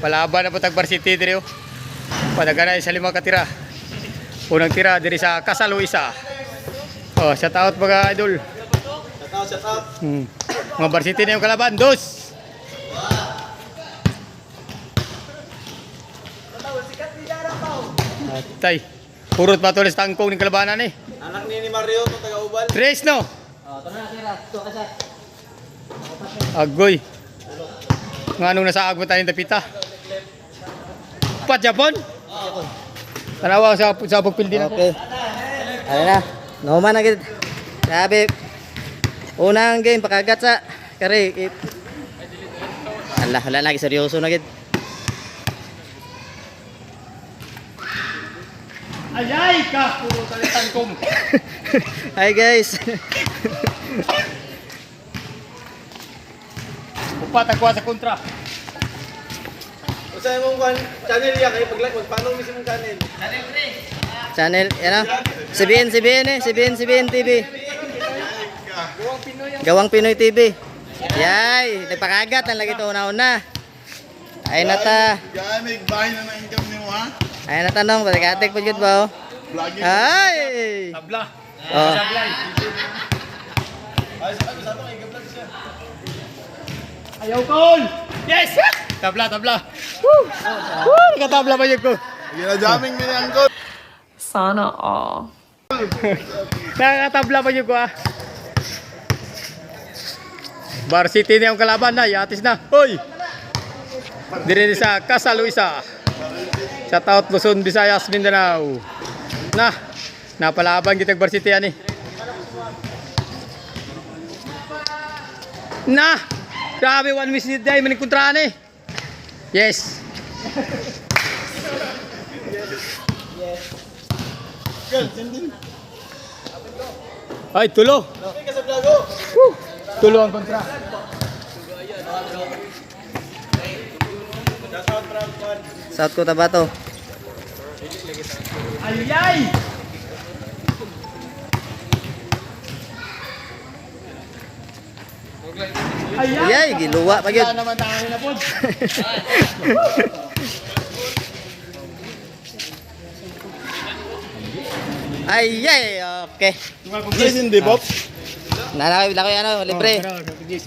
Napalaban na po tag Varsity diri oh. Padaganay sa 5 ka tira. Unang tira diri sa Kasalo isa. Oh, shout out mga idol. Shout out. Mga Varsity na yung kalaban, dos. Tay, purot pa tulis tangkong ng kalabanan eh. Anak ni Mario, to taga Ubal. Tres no? Tara na, tira. Ito ka sa. Agoy. Nga nung nasa agwa tayo ng tapita. Pat Japon? Tanawa sa pagpildi na. Okay. Ano na. Nahuman na gid. Grabe. Unang game pakagat sa kare. Allah, wala lagi seryoso na gid. Ayay ka! Puro tayo tangkong. Hi guys. Upat agwa sa kontra. Usa imong channel ya kay pag-like mag-follow mi sa imong channel. Channel, ano? CBN eh. CBN TV. Gawang Pinoy TV. Yay, nagpakagat ang lagi ito una-una. Ay nata. Ganig bahay na income nimo ha. Ay natanong, patagatik po ba? Ay! Tabla. Oh. Ay sa to ay vlog siya. Ayaw call! Yes! Tabla. Woo! Nakatabla pa yun ko. Ginajaming mi ang goal. Sana all. Nakatabla pa yun ko ah. Varsity na yung kalaban na. Yatis na. Hoy! Diri sa Kasalo isa. Shout out Luzon, Visayas, Mindanao. Napalaban kita Varsity yan eh. Grabe 1 miss dito ay manikuntraan eh. Yes. Ay, tulo. Tulo ang kontra. South Cotabato. Ayay! Ayay, giluwa pa gyud. Wala naman tayo na po. Ayay, okay. Yes hindi Bob. Nanakay ano, libre. Okay.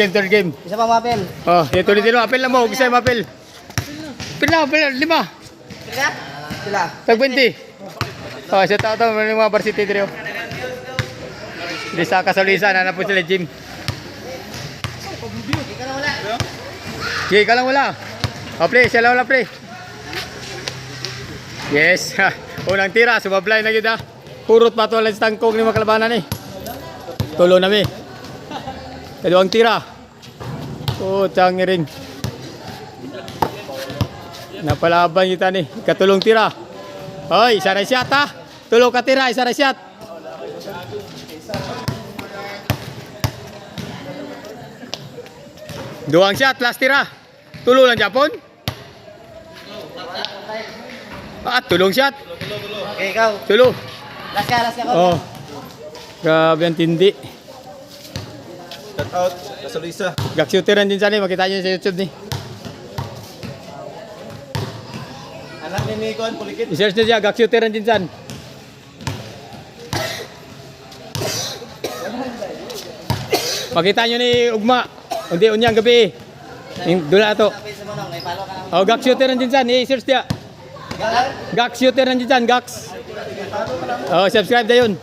Third game. Isa pa mapel. Oh, ito ulit apel na mo. Isa yung apel. Apel, 5. Sila. Tag 20. Oh, shout out ng mga Varsity dito. Di sa Kasaluisan, na po sila gym. Sige, ka lang wala. Oh, pre, siya lang wala, pre. Yes. Unang tira, sumablay na kita. Purot pa ito lang sa tangkong ni mga kalabanan eh. Tulo na mi. Kaduang tira. Tangi rin. Napalaban kita ni. Katulong tira. Hoy, isa na shot ha. Tulo ka tira, isa na shot. Duang shot, last tira. Tulo lang Japon. Tulong shot. Okay, ikaw. Tulo. Last ka. Oh. Grabe ang tindi. Shout out sa Lisa. Gak-shooteran din sana, makita nyo sa YouTube ni. Anak ni Nikon Pulikit. I-search nyo siya, gak-shooteran din sana. Makita nyo ni Ugma. Hindi, unyang gabi. Doon na ito. Oh, gak-shooteran din sana, i-search niya. Gak-shooteran din sana, gaks. Oh, subscribe na yun.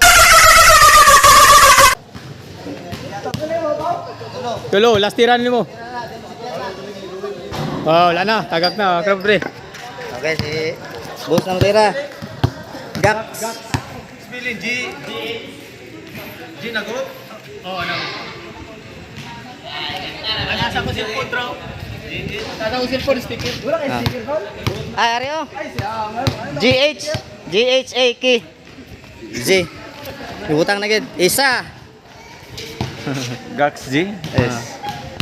Tulo, last tira nimo. Oh, wala na, tagak na, krab pre. Okay, si Boss ng tira. Gax. Spelling G na go. Oh, ano? Nasa ko cellphone, bro. Nasa ko cellphone sticker. Wala kay sticker, bro. Ay, Ario. GHAK. Z. Ibutang na gid. Isa. Gax G. Yes.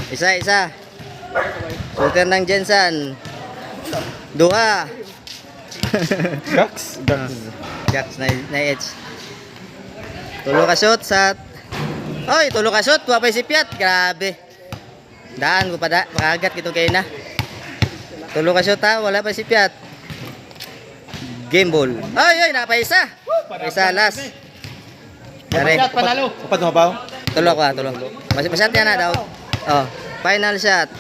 Isa. Shooter ng Jensen. Dua. Gax. Gax na edge. Tulo ka shot sa. Oy, tulo ka shot. Wapay si Piat. Grabe. Daan ko pa da. Makagat kito kayo na. Tulo ka shot ha, wala pa si Piat. Game ball. Ay, napaisa. Isa last. Kare. Shot, panalo. Upat mo ba? Tulo ka, tulo. Masyat yan na daw. Oh, final shot.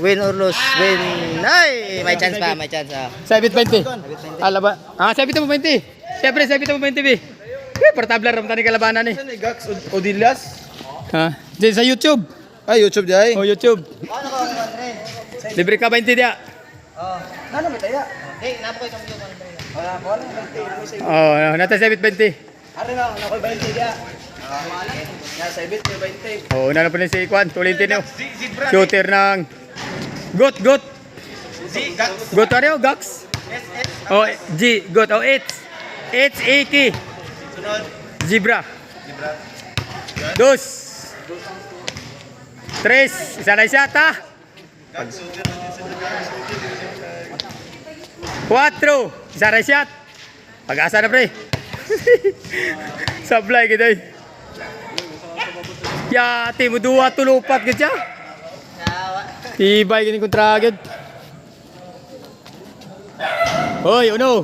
Win or lose, win. Ay, may chance pa, may chance. Sabit 20. Ala ba? Ah, sabit mo 20. Siyempre, sabit mo 20, B. Partablar ram tani kalabanan ni. Saan ni Gax Odilas? Ha? Diyan sa YouTube. Ay, YouTube di ay. Oh, YouTube. Libre ka 20 dia. Ano may taya? Hey, napo itong video ko. Oh, nata sabit 20. Ari na, nakoy 20 dia. Nasa ibit may 20. Oh, na pa ni si Kwan, Tolentino. Shooter ng Got. Got ano, Gax? Oh, G, Got. Oh, It's Iki. Sunod. Zebra. Dos. Tres. Isa na shot ha. Cuatro. Isa na shot. Pag-asa na pre. Sablay kita eh. Ya, timo dua tulupat ka siya. Tibay gini kontra agad. Hoy, uno.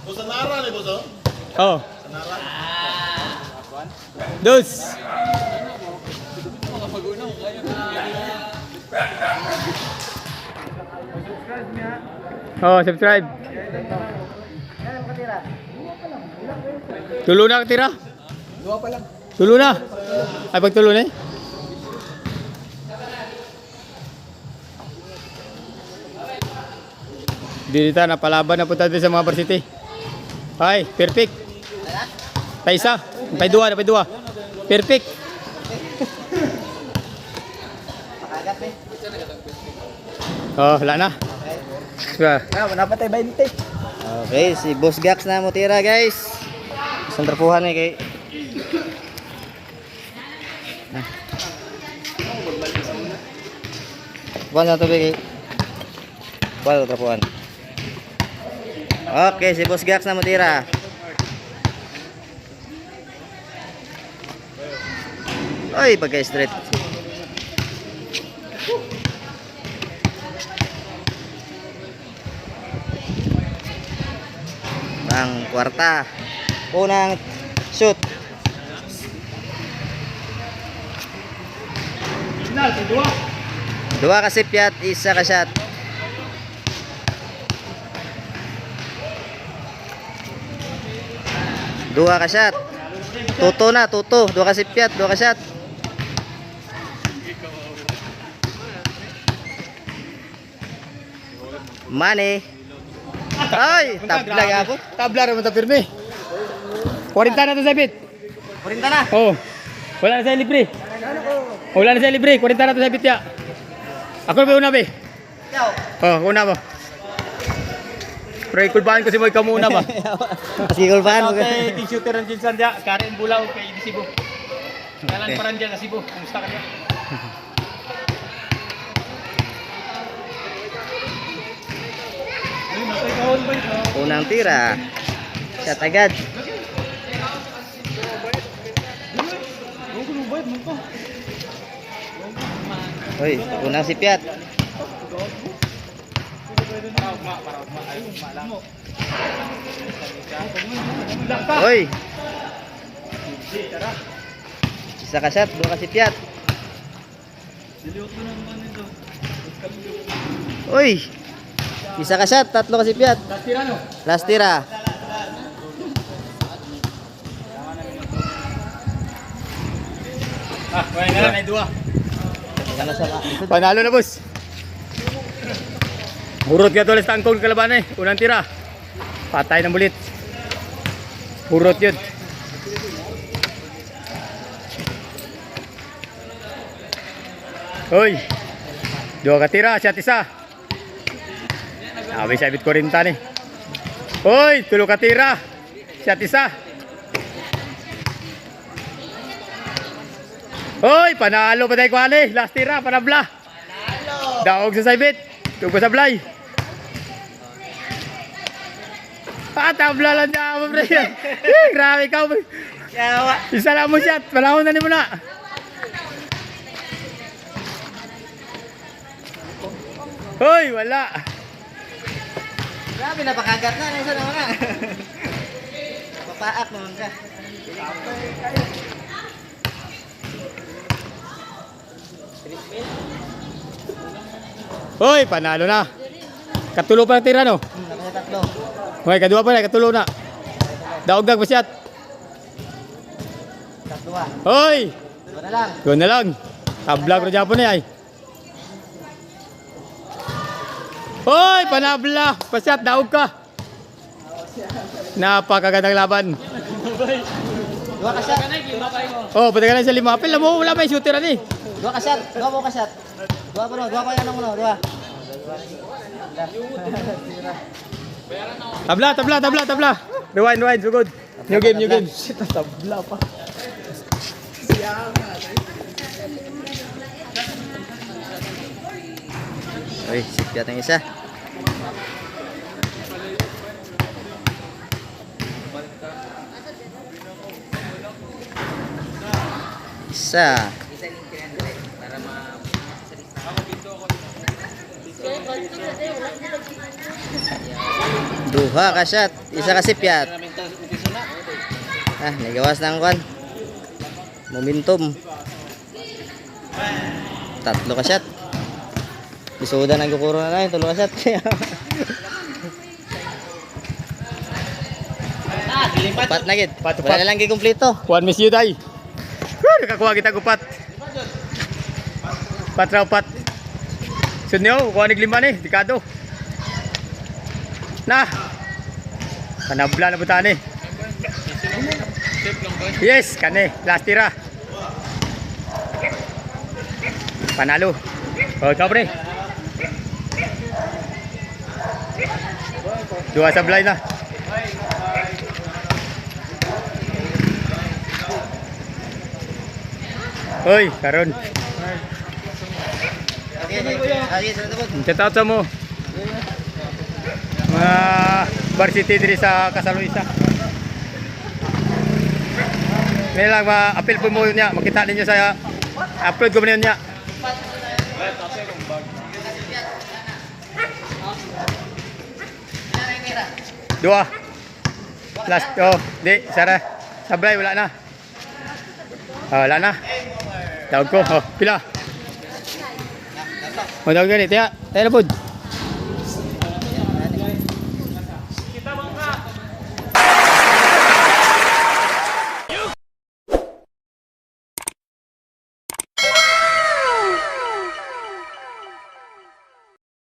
Bosanara ni boso. Oh. Dos. Oh, subscribe. Tulo na tira. Dua pa lang. Tulo na. Ay pagtulo na eh. Dito na palaban na punta din sa mga varsity. Ay, perfect. Tay isa, tay dua, tay dua. Perfect. Oh, wala na. Wala pa tayo 20. Okay, si Boss Gax na mo tira guys. Isang trapuhan eh kay. Buwan na to kay. Buwan trapuhan. Okay, si Boss Gax na mo tira. Oy, pagka straight. Ang kwarta. Unang shoot. Dua ka sipyat, isa ka shot. Dua ka shot. Tuto na, tuto. Dua ka sipyat, dua ka shot. Money. Ay, tabla gapon. Tabla ra man ta pirmi. 40 na to sabit. 40 na. Oh. Wala na sa libre. Wala na sa libre, 40 na to sabit ya. Ako ba una be? Ikaw. Oh, una ba? Pre kulbahan ko si Moy kamuna ba? Sige, kulpahan mo. Okay, t-shooter ng Jinsan dia, Karen Bulaw kay di Cebu. Kalan paran dia sa Cebu. Kumusta ka niya? Unang tira. Shot agad. Uy, unang sipyat. Uy. Isa ka shot, dua ka sipyat. Uy. Isa ka shot, tatlo ka sipyat. Last tira no. Last tira. Ah, wala na, may dua. Panalo na boss. Burot ka tulis tangkong kalaban eh. Unang tira. Patay ng bulit. Burot yun. Hoy. Dua ka tira, shot isa. Sabi sabit ko rin tani. Hoy, tulo ka tira. Shot isa. Hoy, panalo pa tayo kuhali. Last tira, panabla. Daog sa sabit. Tugo sa blay. Tabla lang niya ako, pre. Grabe ka. Isa lang mo shot. Panahon na ni mo na. Hoy, wala. Grabe, napakagat na. Nasa naman na. Papaak naman ka. Hoy, panalo na. Katulo pa ng tira, no? Nakaya tatlo. Hoy, kadua pa na, katulo na. Daog-dag masyat. Tatlo ah. Hoy! Dua na lang. Doon na lang. Tabla ko Japon eh ay. Hoy, panabla. Pasyat, daog ka. Napakagandang laban. Dua ka shot. Oh, pati ka na sa lima. Apel na mo, wala pa yung shooter ani. Dua ka shot. Dua mo ka shot. Dua pa no. Dua pa yan mo no. Dua. Tabla. Rewind, so good. New game. Tabla pa. Uy, sip yata yung isa. Isa. Duha ka shot. Isa ka sipyat. Ah, nagawas ng kwan. Momentum. Tatlo ka shot. Isuda ng kukuro na lang. Tulo ka shot. Pat na gid. Pat. Wala na lang gikumpleto. One miss you day. Nakakuha kita gupat. Pat. Sunyo, kuha naglima ni, Dikado. Na. Panabla na buta ni. Yes, kane, last tira. Panalo. Oh, ikaw pre. Dua sablay na. Hoy, karon. Shout out sa mo. Mga varsity diri sa Casaluisa. May lang ma-appeal po mo niya, makita ninyo sa upload ko niya. Dua. Last, oh, di, Sara. Sablay, wala na. Wala na. Tawag ko, oh, pila. O, tawag ganit, tiya. Tayo na po.